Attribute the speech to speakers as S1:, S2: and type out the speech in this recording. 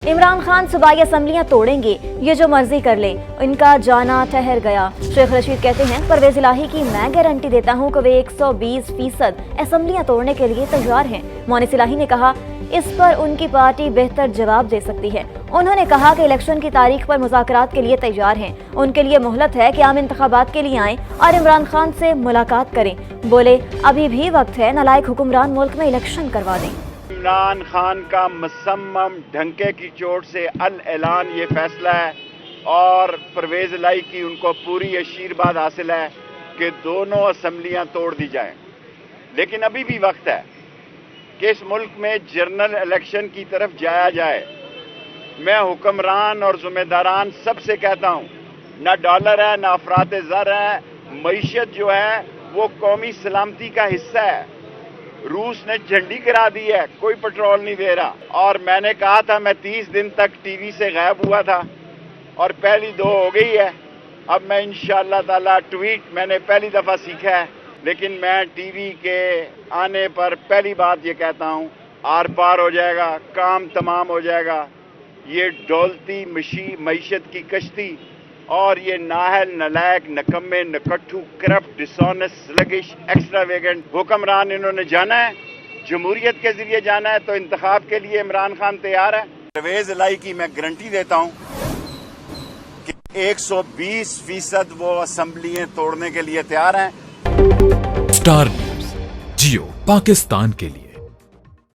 S1: इमरान खान सूबाई असम्बलियां तोड़ेंगे, ये जो मर्जी कर ले, इनका जाना ठहर गया। शेख रशीद कहते हैं, परवेज इलाही की मैं गारंटी देता हूं कि वे 120% असम्बलियां तोड़ने के लिए तैयार हैं। मोनिस इलाही ने कहा, इस पर उनकी पार्टी बेहतर जवाब दे सकती है। उन्होंने कहा कि इलेक्शन की तारीख पर मुज़ाकरात के लिए तैयार हैं। उनके लिए मोहलत है कि आम इंतखाबात के लिए आएं और इमरान खान से मुलाकात करें। बोले, अभी भी वक्त है, नालायक हुक्मरान मुल्क में इलेक्शन करवा दें।
S2: इमरान खान का मुसम्मम ढंके की चोट से अल ऐलान ये फैसला है और परवेज इलाही की उनको पूरी आशीर्वाद हासिल है कि दोनों असम्बलियां तोड़ दी जाएं। लेकिन अभी भी वक्त है कि इस मुल्क में जनरल इलेक्शन की तरफ जाया जाए। मैं हुक्मरान और ज़िम्मेदारान सबसे कहता हूँ, ना डॉलर है ना अफरात ज़र है, मईशत जो है वो कौमी सलामती का हिस्सा है। रूस ने झंडी गिरा दी है, कोई पेट्रोल नहीं दे रहा। और मैंने कहा था, मैं 30 दिन तक टीवी से गायब हुआ था और पहली 2 हो गई है। अब मैं इंशाअल्लाह ताला ट्वीट मैंने पहली दफ़ा सीखा है, लेकिन मैं टीवी के आने पर पहली बात ये कहता हूँ, आर पार हो जाएगा, काम तमाम हो जाएगा। ये डोलती मईशत की कश्ती और ये नाहल, नलायक, नकम्मे, नकट्ठू, करप्ट, डिसऑनेस्ट, स्लगिश, एक्स्ट्रावेगेंट हुक्मरान इन्होंने जाना है, जमहूरियत के जरिए जाना है, तो इंतखाब के लिए इमरान खान तैयार है। परवेज इलाही की मैं गारंटी देता हूँ कि 120% वो असम्बलियां तोड़ने के लिए तैयार हैं।
S3: स्टार न्यूज़, जियो पाकिस्तान के लिए।